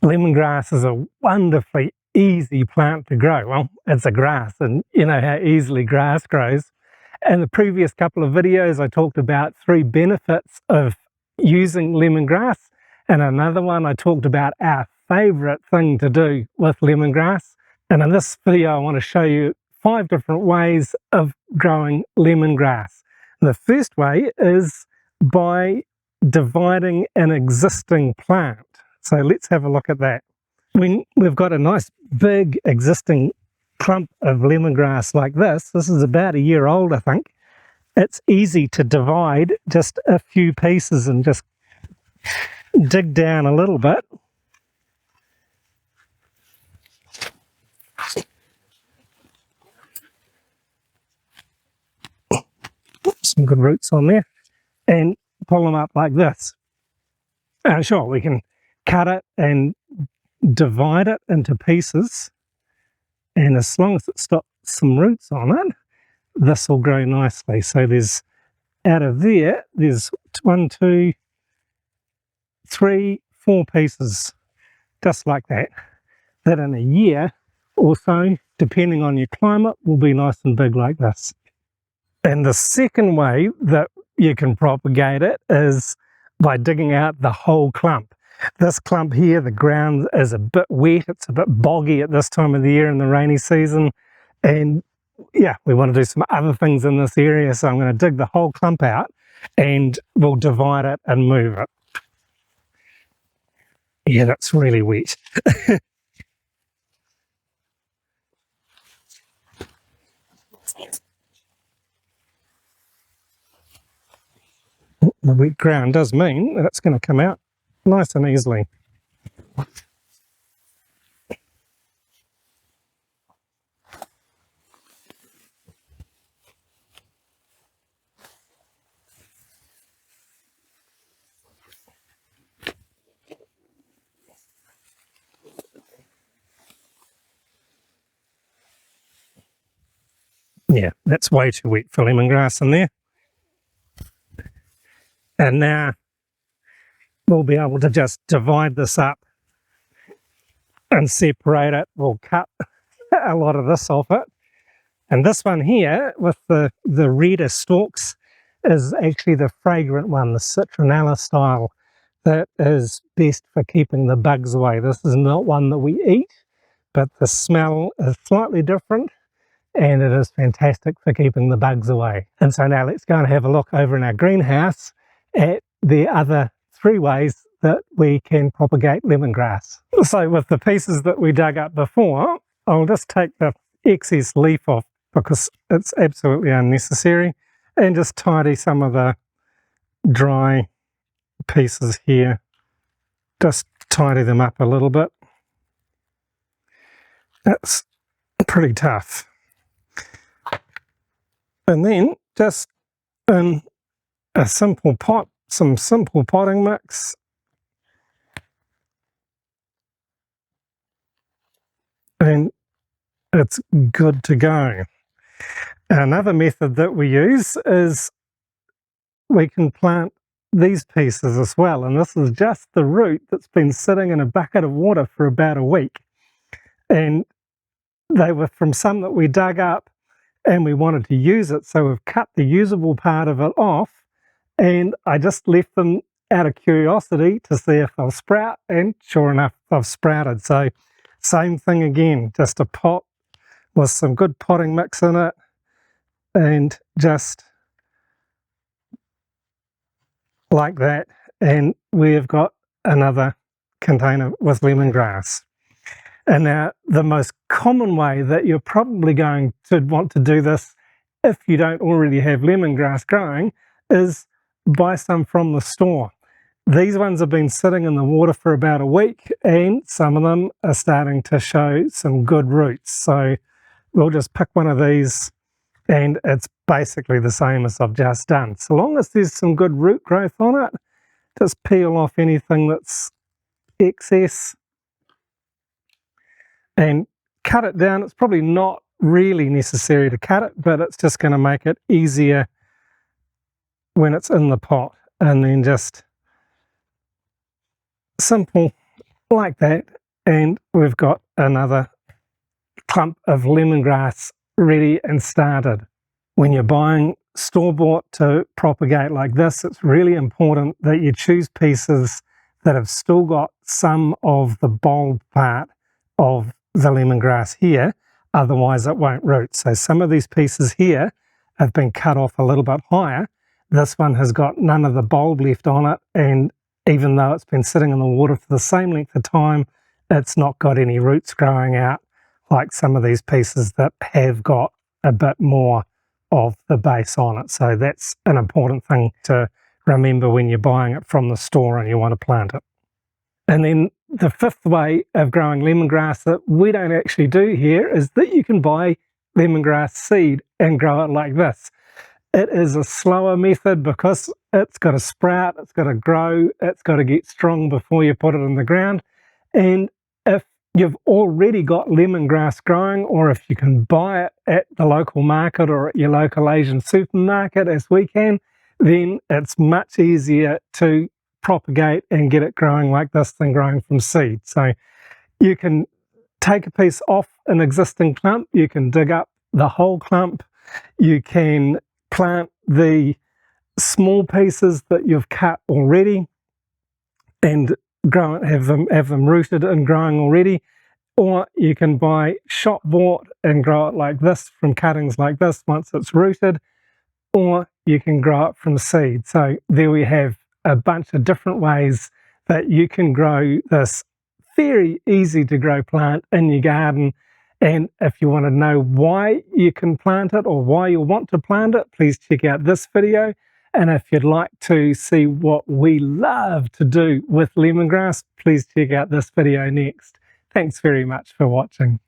Lemongrass is a wonderfully easy plant to grow. Well, it's a grass, and you know how easily grass grows. In the previous couple of videos, I talked about 3 benefits of using lemongrass, and another one I talked about our favourite thing to do with lemongrass. And in this video, I want to show you 5 different ways of growing lemongrass. And the first way is by dividing an existing plant. So let's have a look at that. When we've got a nice big existing clump of lemongrass like this is about a year old, I think. It's easy to divide just a few pieces and just dig down a little bit. Some good roots on there, and pull them up like this. Sure, we can cut it and divide it into pieces, and as long as it's got some roots on it, this will grow nicely. So there's, out of there, there's 1, 2, 3, 4 pieces, just like that. That in a year or so, depending on your climate, will be nice and big like this. And the second way that you can propagate it is by digging out the whole clump. This clump here, the ground is a bit wet, it's a bit boggy at this time of the year in the rainy season, and yeah, we want to do some other things in this area, so I'm going to dig the whole clump out and we'll divide it and move it. Yeah, that's really wet. The wet ground does mean that it's going to come out nice and easily. Yeah, that's way too wet for lemongrass in there. And now we'll be able to just divide this up and separate it. We'll cut a lot of this off it. And this one here with the redder stalks is actually the fragrant one, the citronella style, that is best for keeping the bugs away. This is not one that we eat, but the smell is slightly different and it is fantastic for keeping the bugs away. And so now let's go and have a look over in our greenhouse at the other 3 ways that we can propagate lemongrass. So with the pieces that we dug up before, I'll just take the excess leaf off because it's absolutely unnecessary, and just tidy some of the dry pieces here. Just tidy them up a little bit. That's pretty tough. And then just in a simple pot, some simple potting mix, and it's good to go. Another method that we use is we can plant these pieces as well, and this is just the root that's been sitting in a bucket of water for about a week. And they were from some that we dug up and we wanted to use it, so we've cut the usable part of it off, and I just left them out of curiosity to see if they'll sprout, and sure enough they've sprouted. So same thing again, just a pot with some good potting mix in it, and just like that, and we've got another container with lemongrass. And now the most common way that you're probably going to want to do this if you don't already have lemongrass growing is buy some from the store. These ones have been sitting in the water for about a week, and some of them are starting to show some good roots. So we'll just pick one of these, and it's basically the same as I've just done. So long as there's some good root growth on it, just peel off anything that's excess and cut it down. It's probably not really necessary to cut it, but it's just going to make it easier when it's in the pot. And then just simple like that, and we've got another clump of lemongrass ready and started. When you're buying store-bought to propagate like this, it's really important that you choose pieces that have still got some of the bulb part of the lemongrass here, otherwise it won't root. So some of these pieces here have been cut off a little bit higher. This one has got none of the bulb left on it, and even though it's been sitting in the water for the same length of time, it's not got any roots growing out like some of these pieces that have got a bit more of the base on it. So that's an important thing to remember when you're buying it from the store and you want to plant it. And then the fifth way of growing lemongrass that we don't actually do here is that you can buy lemongrass seed and grow it like this. It is a slower method because it's got to sprout, it's got to grow, it's got to get strong before you put it in the ground. And if you've already got lemongrass growing, or if you can buy it at the local market or at your local Asian supermarket, as we can, then it's much easier to propagate and get it growing like this than growing from seed. So you can take a piece off an existing clump, you can dig up the whole clump, you can plant the small pieces that you've cut already and grow it, have them rooted and growing already, or you can buy shop bought and grow it like this from cuttings like this once it's rooted, or you can grow it from seed. So there we have a bunch of different ways that you can grow this very easy to grow plant in your garden. And if you want to know why you can plant it or why you want to plant it, please check out this video. And if you'd like to see what we love to do with lemongrass, please check out this video next. Thanks very much for watching.